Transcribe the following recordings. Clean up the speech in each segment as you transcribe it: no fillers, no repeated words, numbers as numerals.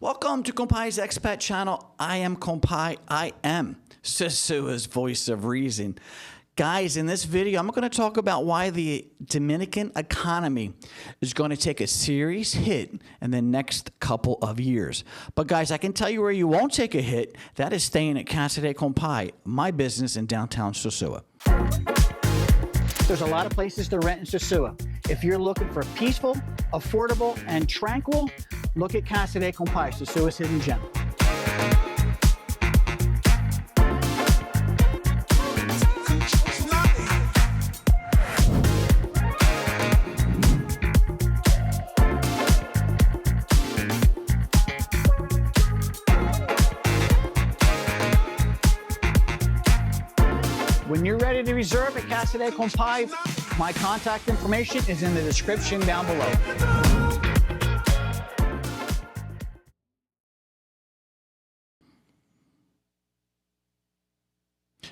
Welcome to Compai's Expat Channel. I am Compai. I am Susua's voice of reason. Guys, in this video, I'm going to talk about why the Dominican economy is going to take a serious hit in the next couple of years. But guys, I can tell you where you won't take a hit. That is staying at Cassad Kai, my business in downtown Susua. There's a lot of places to rent in Susua. If you're looking for peaceful, affordable, and tranquil, look at Cassad Kai, Susua's hidden gem. When you're ready to reserve at Cassad Kai, my contact information is in the description down below.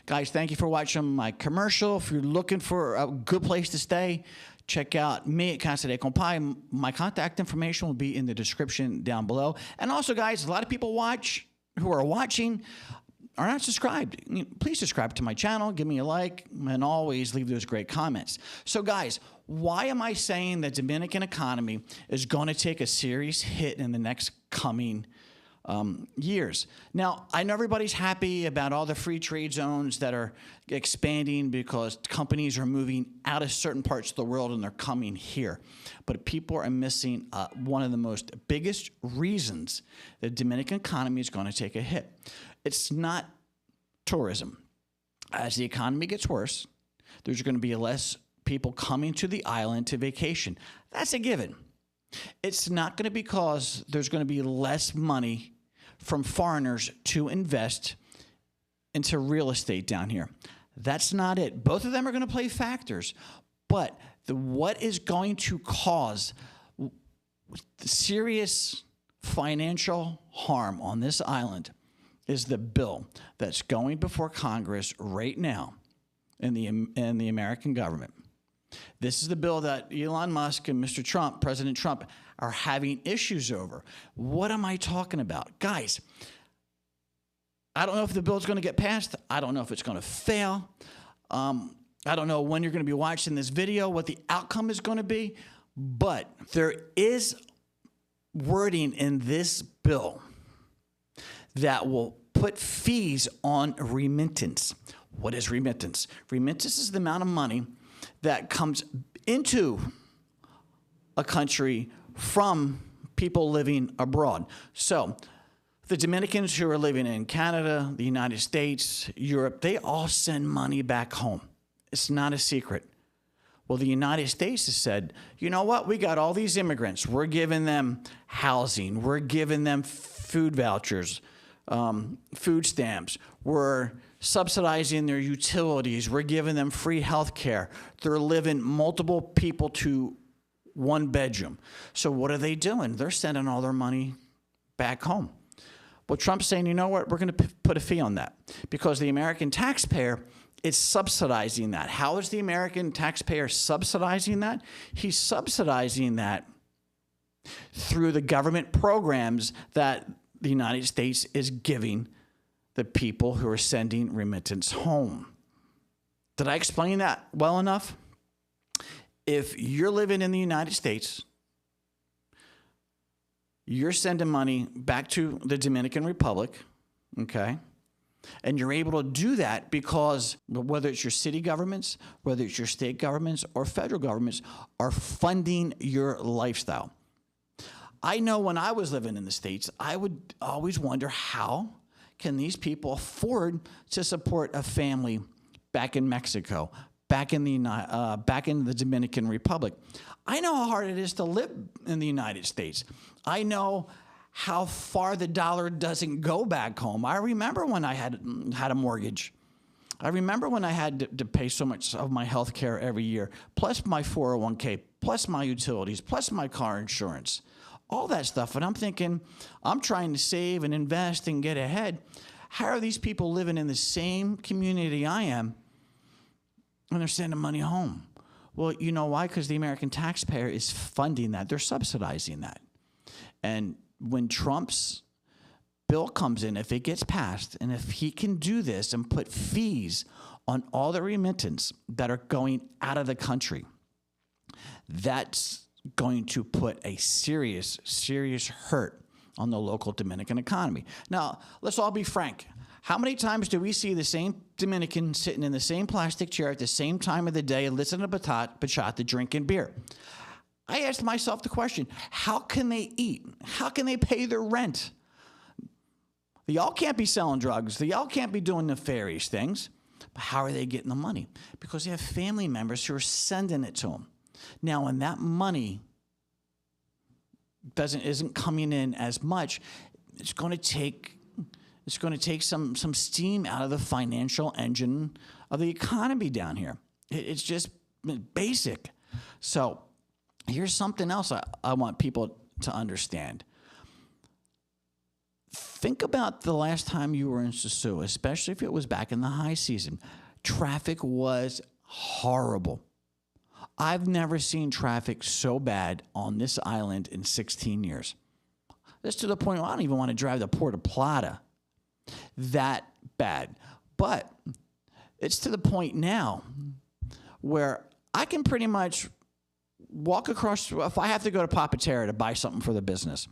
Guys, thank you for watching my commercial. If you're looking for a good place to stay, check out me at Cassad Kai. My contact information will be in the description down below. And also, guys, a lot of people who are watching are not subscribed. Please subscribe to my channel, give me a like, and always leave those great comments. So guys, why am I saying the Dominican economy is going to take a serious hit in the next coming years? Now, I know everybody's happy about all the free trade zones that are expanding because companies are moving out of certain parts of the world and they're coming here. But people are missing one of the most biggest reasons the Dominican economy is going to take a hit. It's not tourism. As the economy gets worse, there's going to be less people coming to the island to vacation. That's a given. It's not going to be because there's going to be less money from foreigners to invest into real estate down here. That's not it. Both of them are going to play factors. But what is going to cause serious financial harm on this island is the bill that's going before Congress right now in the American government. This is the bill that Elon Musk and Mr. Trump, President Trump, are having issues over. What am I talking about? Guys, I don't know if the bill is going to get passed. I don't know if it's going to fail. I don't know when you're going to be watching this video, what the outcome is going to be, but there is wording in this bill that will put fees on remittance. What is remittance? Remittance is the amount of money that comes into a country from people living abroad. So the Dominicans who are living in Canada, the United States, Europe, they all send money back home. It's not a secret. Well, the United States has said, you know what? We got all these immigrants. We're giving them housing. We're giving them food vouchers, food stamps. We're subsidizing their utilities. We're giving them free health care. They're living multiple people to one bedroom. So what are they doing? They're sending all their money back home. Well, Trump's saying, you know what? We're going to put a fee on that because the American taxpayer is subsidizing that. How is the American taxpayer subsidizing that? He's subsidizing that through the government programs that the United States is giving the people who are sending remittance home. Did I explain that well enough? If you're living in the United States, you're sending money back to the Dominican Republic, okay? And you're able to do that because whether it's your city governments, whether it's your state governments or federal governments are funding your lifestyle. I know when I was living in the States, I would always wonder how can these people afford to support a family back in Mexico, back in the Dominican Republic. I know how hard it is to live in the United States. I know how far the dollar doesn't go back home. I remember when I had a mortgage. I remember when I had to pay so much of my health care every year, plus my 401k, plus my utilities, plus my car insurance, all that stuff. And I'm thinking, I'm trying to save and invest and get ahead. How are these people living in the same community I am and they're sending money home? Well, you know why? Because the American taxpayer is funding that. They're subsidizing that. And when Trump's bill comes in, if it gets passed, and if he can do this and put fees on all the remittance that are going out of the country, that's going to put a serious, serious hurt on the local Dominican economy. Now, let's all be frank. How many times do we see the same Dominican sitting in the same plastic chair at the same time of the day, listening to bachata, drinking beer? I asked myself the question, how can they eat? How can they pay their rent? Y'all can't be selling drugs. Y'all can't be doing nefarious things. But how are they getting the money? Because they have family members who are sending it to them. Now, when that money isn't coming in as much, it's going to take some steam out of the financial engine of the economy down here. It's just basic. So here's something else I want people to understand. Think about the last time you were in Sosua, especially if it was back in the high season. Traffic was horrible. I've never seen traffic so bad on this island in 16 years. That's to the point where I don't even want to drive to Puerto Plata. That bad. But it's to the point now where I can pretty much walk across, if I have to go to Papatera to buy something for the business,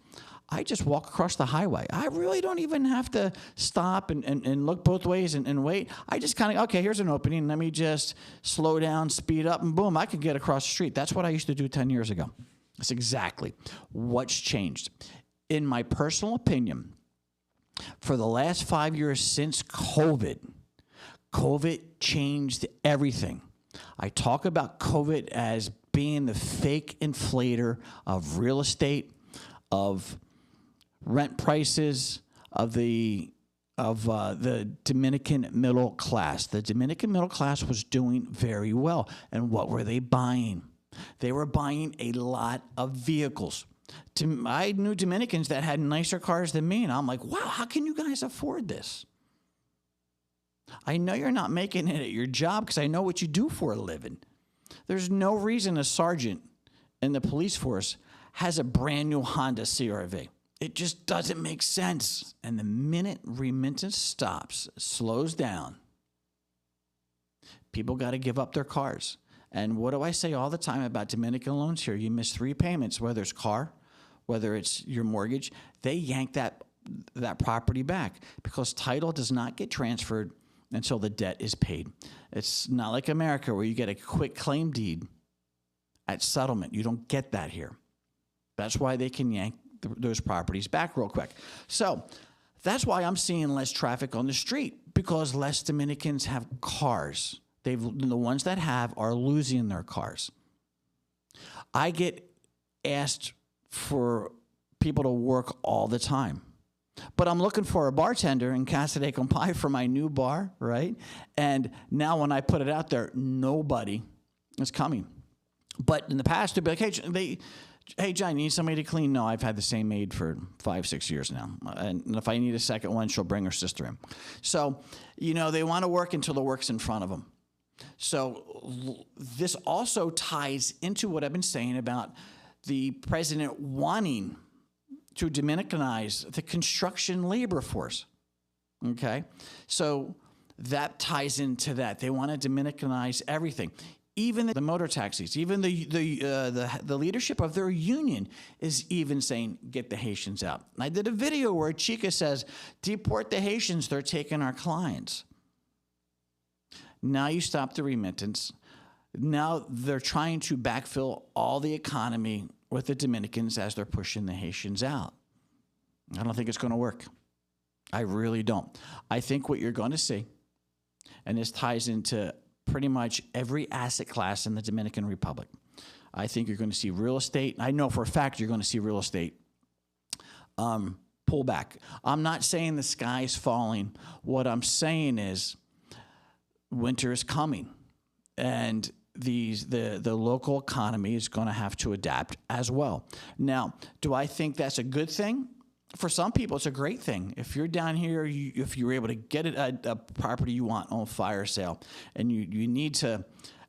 I just walk across the highway. I really don't even have to stop and look both ways and wait. I just kind of, okay, here's an opening. Let me just slow down, speed up, and boom, I can get across the street. That's what I used to do 10 years ago. That's exactly what's changed. In my personal opinion, for the last 5 years since COVID changed everything. I talk about COVID as being the fake inflator of real estate, of rent prices, of the Dominican middle class. The Dominican middle class was doing very well. And what were they buying? They were buying a lot of vehicles. I knew Dominicans that had nicer cars than me, and I'm like, wow, how can you guys afford this? I know you're not making it at your job because I know what you do for a living. There's no reason a sergeant in the police force has a brand new Honda CR-V. It just doesn't make sense. And the minute remittance stops, slows down, people got to give up their cars. And what do I say all the time about Dominican loans here? You miss 3 payments, whether it's car, whether it's your mortgage, they yank that property back because title does not get transferred until the debt is paid. It's not like America where you get a quick claim deed at settlement. You don't get that here. That's why they can yank those properties back real quick. So that's why I'm seeing less traffic on the street, because less Dominicans have cars. The ones that have are losing their cars. I get asked for people to work all the time. But I'm looking for a bartender in Cassad Kai for my new bar, right? And now when I put it out there, nobody is coming. But in the past, they'd be like, hey, John, you need somebody to clean? No, I've had the same maid for 5-6 years now. And if I need a second one, she'll bring her sister in. So, they want to work until the work's in front of them. So this also ties into what I've been saying about the president wanting to Dominicanize the construction labor force, okay? So that ties into that. They want to Dominicanize everything. Even the motor taxis, even the leadership of their union is even saying, get the Haitians out. And I did a video where Chica says, deport the Haitians, they're taking our clients. Now you stop the remittance. Now they're trying to backfill all the economy with the Dominicans as they're pushing the Haitians out. I don't think it's going to work. I really don't. I think what you're going to see, and this ties into pretty much every asset class in the Dominican Republic. I think you're going to see real estate. I know for a fact you're going to see real estate pull back. I'm not saying the sky's falling. What I'm saying is winter is coming, and the local economy is going to have to adapt as well. Now, do I think that's a good thing? For some people, it's a great thing. If you're down here, if you're able to get a property you want on fire sale, and you need to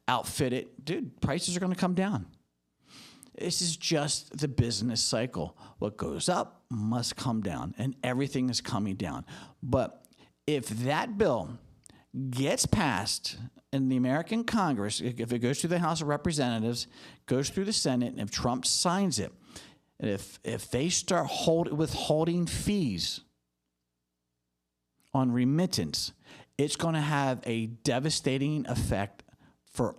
outfit it, dude, prices are going to come down. This is just the business cycle. What goes up must come down, and everything is coming down. But if that bill gets passed in the American Congress, if it goes through the House of Representatives, goes through the Senate, and if Trump signs it, and if they start withholding fees on remittance, it's going to have a devastating effect for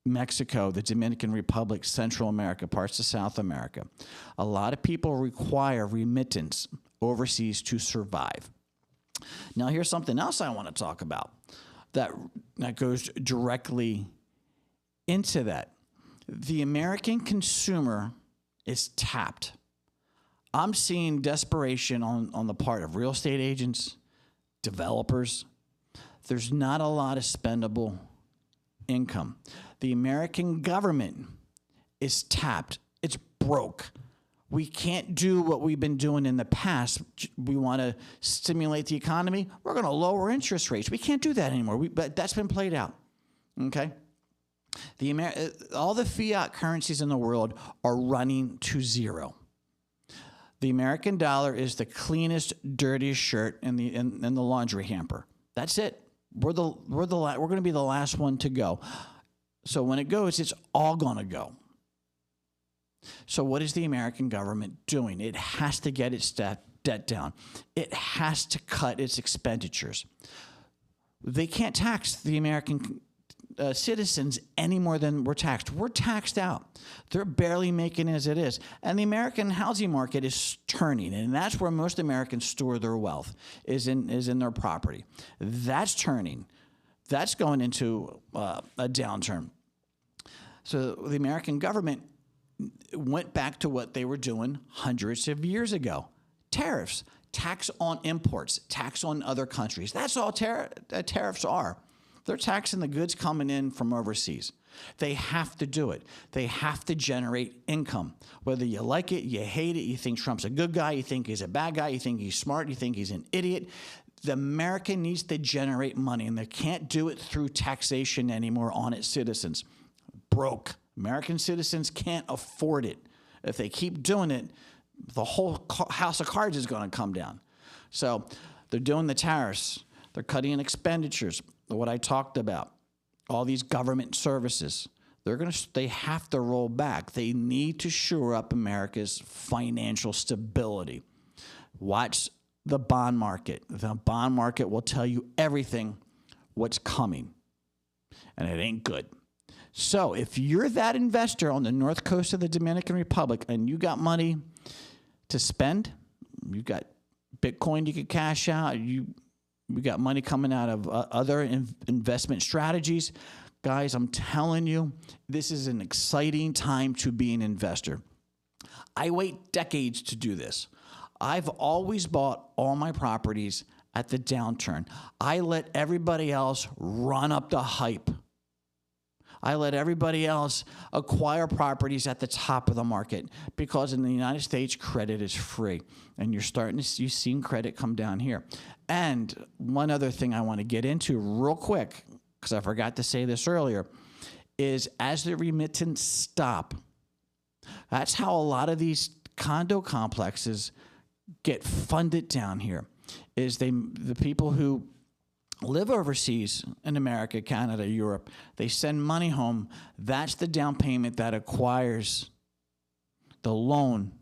Mexico, the Dominican Republic, Central America, parts of South America. A lot of people require remittance overseas to survive. Now, here's something else I want to talk about that goes directly into that. The American consumer is tapped. I'm seeing desperation on the part of real estate agents, developers. There's not a lot of spendable income. The American government is tapped. It's broke. We can't do what we've been doing in the past. We want to stimulate the economy. We're going to lower interest rates. We can't do that anymore. But that's been played out. Okay? All the fiat currencies in the world are running to zero. The American dollar is the cleanest, dirtiest shirt in the laundry hamper. That's it. We're going to be the last one to go. So when it goes, it's all going to go. So what is the American government doing? It has to get its debt down. It has to cut its expenditures. They can't tax the American citizens any more than we're taxed. We're taxed out. They're barely making as it is. And the American housing market is turning, and that's where most Americans store their wealth, is in their property. That's turning. That's going into a downturn. So the American government went back to what they were doing hundreds of years ago. Tariffs, tax on imports, tax on other countries. That's all tariffs are. They're taxing the goods coming in from overseas. They have to do it. They have to generate income. Whether you like it, you hate it, you think Trump's a good guy, you think he's a bad guy, you think he's smart, you think he's an idiot. The America needs to generate money, and they can't do it through taxation anymore on its citizens. Broke. American citizens can't afford it. If they keep doing it, the whole house of cards is going to come down. So they're doing the tariffs. They're cutting expenditures. What I talked about, all these government services, they have to roll back. They need to shore up America's financial stability. Watch the bond market. The bond market will tell you everything what's coming, and it ain't good. So if you're that investor on the north coast of the Dominican Republic and you got money to spend, you got Bitcoin you could cash out, we got money coming out of other investment strategies. Guys, I'm telling you, this is an exciting time to be an investor. I wait decades to do this. I've always bought all my properties at the downturn. I let everybody else run up the hype. I let everybody else acquire properties at the top of the market because in the United States, credit is free. And you're seeing credit come down here. And one other thing I want to get into real quick, because I forgot to say this earlier, is as the remittance stop, that's how a lot of these condo complexes get funded down here, is the people who live overseas in America, Canada, Europe, they send money home. That's the down payment that acquires the loan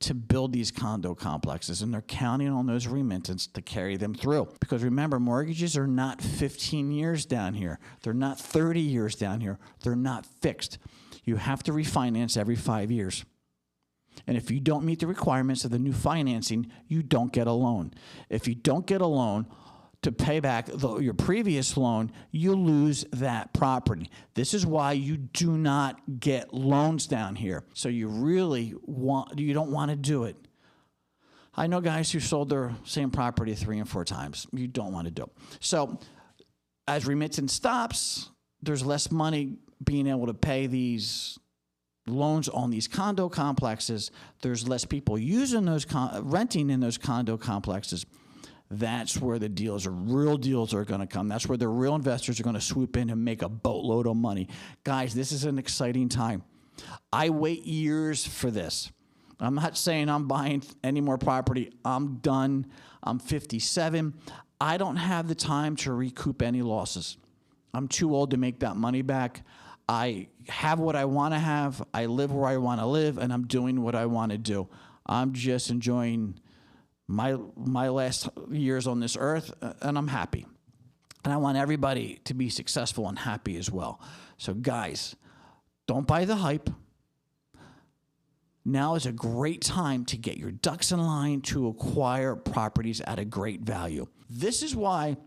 to build these condo complexes, and they're counting on those remittances to carry them through. Because remember, mortgages are not 15 years down here. They're not 30 years down here. They're not fixed. You have to refinance every 5 years. And if you don't meet the requirements of the new financing, you don't get a loan. If you don't get a loan to pay back your previous loan, you lose that property. This is why you do not get loans down here. So you don't want to do it. I know guys who sold their same property 3 and 4 times. You don't want to do it. So as remittance stops, there's less money being able to pay these loans on these condo complexes. There's less people using those, renting in those condo complexes. That's where the real deals are going to come. That's where the real investors are going to swoop in and make a boatload of money. Guys, this is an exciting time. I wait years for this. I'm not saying I'm buying any more property. I'm done. I'm 57. I don't have the time to recoup any losses. I'm too old to make that money back. I have what I want to have. I live where I want to live, and I'm doing what I want to do. I'm just enjoying my last years on this earth, and I'm happy. And I want everybody to be successful and happy as well. So guys, don't buy the hype. Now is a great time to get your ducks in line to acquire properties at a great value. This is why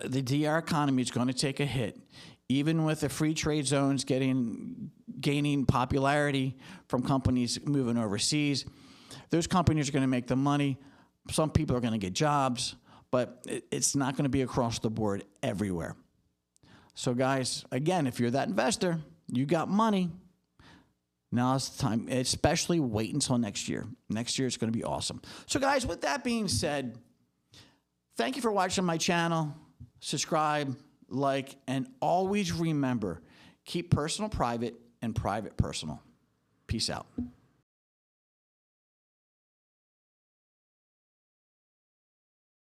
the DR economy is going to take a hit, even with the free trade zones gaining popularity from companies moving overseas. Those companies are going to make the money. Some people are going to get jobs, but it's not going to be across the board everywhere. So guys, again, if you're that investor, you got money. Now's the time, especially wait until next year. Next year is going to be awesome. So guys, with that being said, thank you for watching my channel. Subscribe, like, and always remember, keep personal private and private personal. Peace out.